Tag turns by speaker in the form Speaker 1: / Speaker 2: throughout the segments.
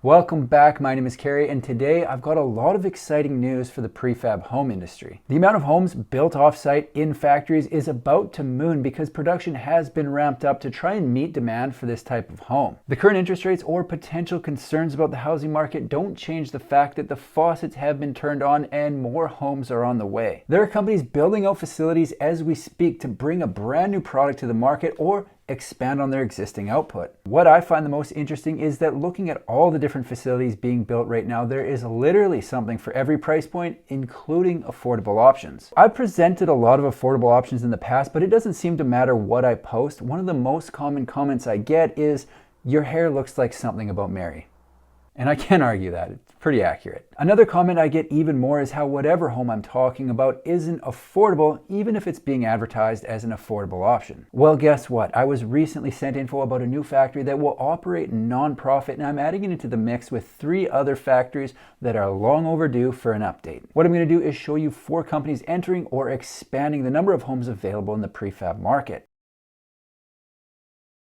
Speaker 1: Welcome back, my name is Carrie, and today I've got a lot of exciting news for the prefab home industry. The amount of homes built off-site in factories is about to moon because production has been ramped up to try and meet demand for this type of home. The current interest rates or potential concerns about the housing market don't change the fact that the faucets have been turned on and more homes are on the way. There are companies building out facilities as we speak to bring a brand new product to the market or expand on their existing output. What I find the most interesting is that looking at all the different facilities being built right now, there is literally something for every price point, including affordable options. I've presented a lot of affordable options in the past, but it doesn't seem to matter what I post. One of the most common comments I get is, "Your hair looks like something about Mary." And I can't argue that. It's pretty accurate. Another comment I get even more is how whatever home I'm talking about isn't affordable, even if it's being advertised as an affordable option. Well, guess what? I was recently sent info about a new factory that will operate non-profit, and I'm adding it into the mix with 3 other factories that are long overdue for an update. What I'm going to do is show you 4 companies entering or expanding the number of homes available in the prefab market.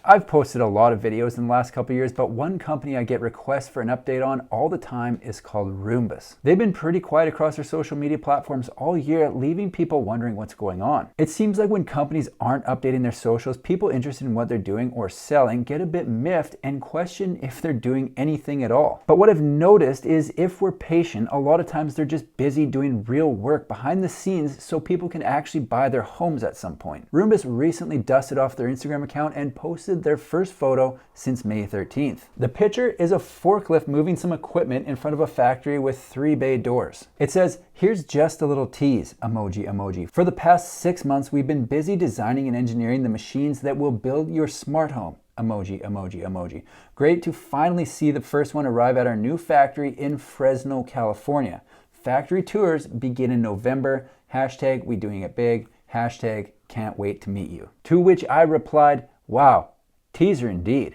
Speaker 1: I've posted a lot of videos in the last couple of years, but one company I get requests for an update on all the time is called Roombas. They've been pretty quiet across their social media platforms all year, leaving people wondering what's going on. It seems like when companies aren't updating their socials, people interested in what they're doing or selling get a bit miffed and question if they're doing anything at all. But what I've noticed is if we're patient, a lot of times they're just busy doing real work behind the scenes so people can actually buy their homes at some point. Roombas recently dusted off their Instagram account and posted their first photo since May 13th. The picture is a forklift moving some equipment in front of a factory with 3 bay doors. It says, "Here's just a little tease, emoji, emoji. For the past 6 months, we've been busy designing and engineering the machines that will build your smart home. Emoji, emoji, emoji. Great to finally see the first one arrive at our new factory in Fresno, California. Factory tours begin in November. Hashtag we doing it big. Hashtag can't wait to meet you." To which I replied, "Wow. Teaser indeed."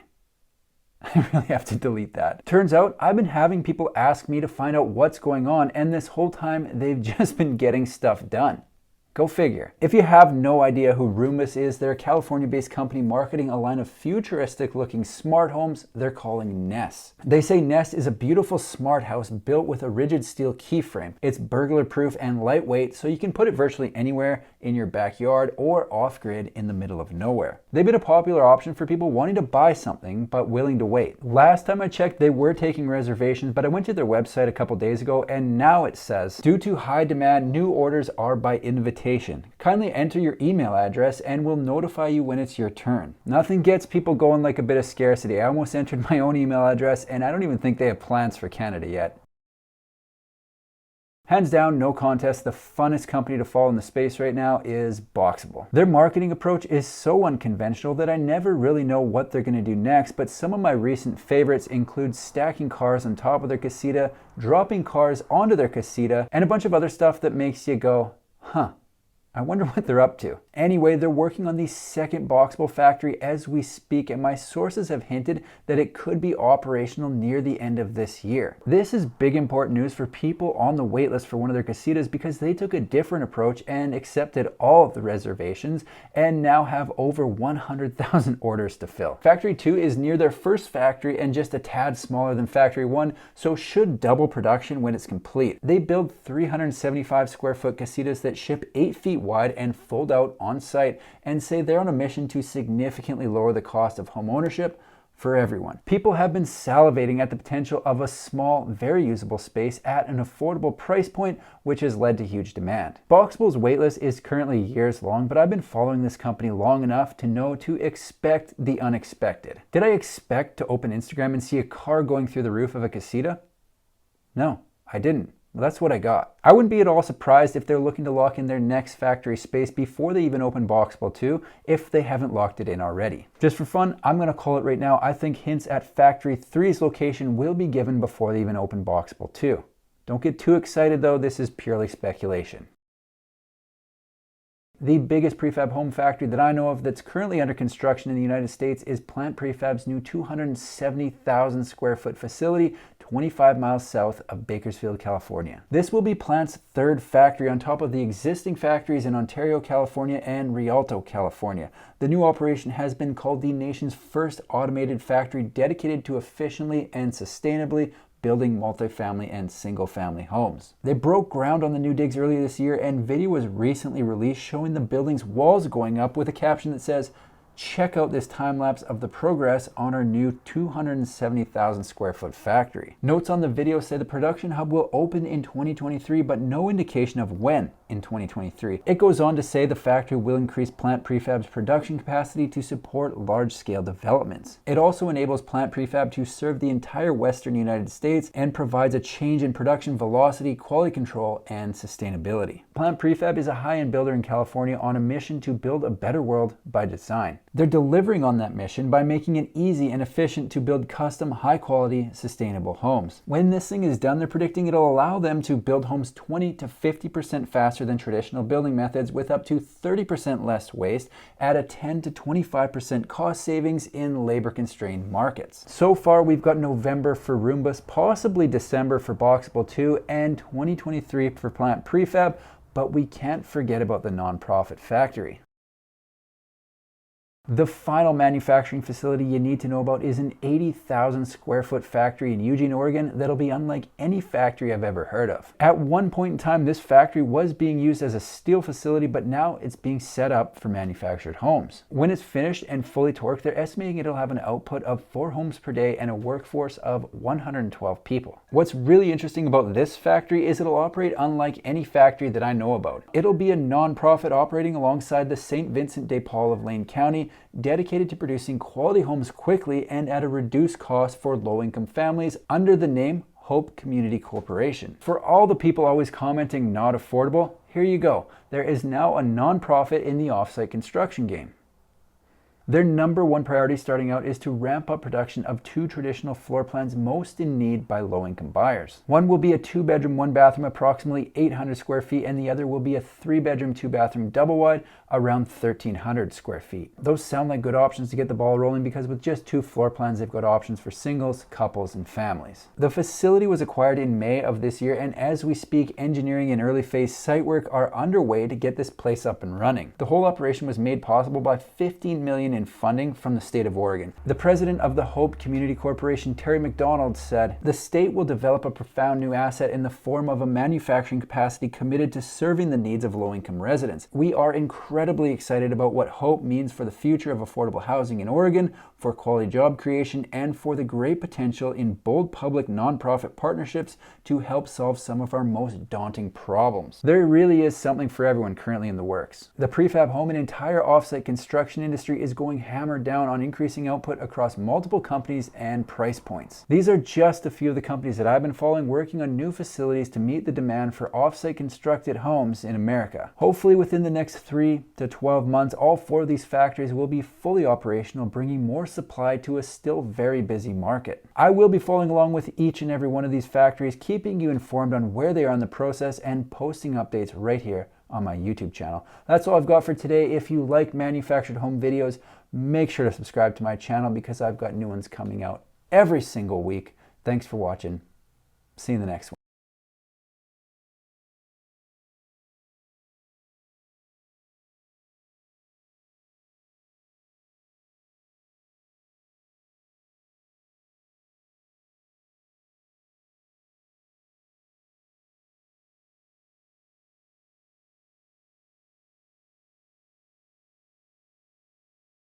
Speaker 1: I really have to delete that. Turns out I've been having people ask me to find out what's going on, and this whole time they've just been getting stuff done. Go figure. If you have no idea who Roombas is, they're a California-based company marketing a line of futuristic-looking smart homes they're calling Nest. They say Nest is a beautiful smart house built with a rigid steel key frame. It's burglar-proof and lightweight, so you can put it virtually anywhere in your backyard or off-grid in the middle of nowhere. They've been a popular option for people wanting to buy something but willing to wait. Last time I checked, they were taking reservations, but I went to their website a couple days ago and now it says, "Due to high demand, new orders are by invitation. Kindly enter your email address and we'll notify you when it's your turn." Nothing gets people going like a bit of scarcity. I almost entered my own email address and I don't even think they have plans for Canada yet. Hands down, no contest, the funnest company to follow in the space right now is Boxable. Their marketing approach is so unconventional that I never really know what they're going to do next, but some of my recent favorites include stacking cars on top of their casita, dropping cars onto their casita, and a bunch of other stuff that makes you go, huh. I wonder what they're up to. Anyway, they're working on the second Boxable factory as we speak, and my sources have hinted that it could be operational near the end of this year. This is big important news for people on the waitlist for one of their casitas because they took a different approach and accepted all of the reservations and now have over 100,000 orders to fill. Factory 2 is near their first factory and just a tad smaller than Factory 1, so should double production when it's complete. They build 375 square foot casitas that ship 8 feet wide and fold out on site, and say they're on a mission to significantly lower the cost of home ownership for everyone. People have been salivating at the potential of a small, very usable space at an affordable price point, which has led to huge demand. Boxable's waitlist is currently years long, but I've been following this company long enough to know to expect the unexpected. Did I expect to open Instagram and see a car going through the roof of a casita? No, I didn't. Well, that's what I got. I wouldn't be at all surprised if they're looking to lock in their next factory space before they even open Boxable 2, if they haven't locked it in already. Just for fun, I'm going to call it right now. I think hints at Factory 3's location will be given before they even open Boxable 2. Don't get too excited though, this is purely speculation. The biggest prefab home factory that I know of that's currently under construction in the United States is Plant Prefab's new 270,000 square foot facility 25 miles south of Bakersfield, California. This will be Plant's third factory on top of the existing factories in Ontario, California and Rialto, California. The new operation has been called the nation's first automated factory dedicated to efficiently and sustainably building multifamily and single-family homes. They broke ground on the new digs earlier this year, and video was recently released showing the building's walls going up with a caption that says, "Check out this time-lapse of the progress on our new 270,000 square foot factory." Notes on the video say the production hub will open in 2023, but no indication of when in 2023. It goes on to say the factory will increase Plant Prefab's production capacity to support large-scale developments. It also enables Plant Prefab to serve the entire Western United States and provides a change in production velocity, quality control, and sustainability. Plant Prefab is a high-end builder in California on a mission to build a better world by design. They're delivering on that mission by making it easy and efficient to build custom, high-quality, sustainable homes. When this thing is done, they're predicting it'll allow them to build homes 20 to 50% faster than traditional building methods, with up to 30% less waste at a 10 to 25% cost savings in labor-constrained markets. So far, we've got November for Roombas, possibly December for Boxable 2, and 2023 for Plant Prefab, but we can't forget about the nonprofit factory. The final manufacturing facility you need to know about is an 80,000 square foot factory in Eugene, Oregon that'll be unlike any factory I've ever heard of. At one point in time, this factory was being used as a steel facility, but now it's being set up for manufactured homes. When it's finished and fully torqued, they're estimating it'll have an output of 4 homes per day and a workforce of 112 people. What's really interesting about this factory is it'll operate unlike any factory that I know about. It'll be a non-profit operating alongside the St. Vincent de Paul of Lane County, dedicated to producing quality homes quickly and at a reduced cost for low-income families under the name Hope Community Corporation. For all the people always commenting not affordable, here you go. There is now a nonprofit in the offsite construction game. Their number one priority starting out is to ramp up production of 2 traditional floor plans most in need by low-income buyers. One will be a 2-bedroom, 1-bathroom, approximately 800 square feet, and the other will be a 3-bedroom, 2-bathroom, double-wide, around 1,300 square feet. Those sound like good options to get the ball rolling because with just 2 floor plans, they've got options for singles, couples, and families. The facility was acquired in May of this year, and as we speak, engineering and early phase site work are underway to get this place up and running. The whole operation was made possible by $15 million in funding from the state of Oregon. The president of the Hope Community Corporation, Terry McDonald, said, "The state will develop a profound new asset in the form of a manufacturing capacity committed to serving the needs of low-income residents. We are incredibly excited about what Hope means for the future of affordable housing in Oregon, for quality job creation, and for the great potential in bold public nonprofit partnerships to help solve some of our most daunting problems." There really is something for everyone currently in the works. The prefab home and entire offsite construction industry is going hammered down on increasing output across multiple companies and price points. These are just a few of the companies that I've been following working on new facilities to meet the demand for offsite constructed homes in America. Hopefully within the next 3 to 12 months, all 4 of these factories will be fully operational, bringing more supply to a still very busy market. I will be following along with each and every one of these factories, keeping you informed on where they are in the process and posting updates right here on my YouTube channel. That's all I've got for today. If you like manufactured home videos, make sure to subscribe to my channel because I've got new ones coming out every single week. Thanks for watching. See you in the next one.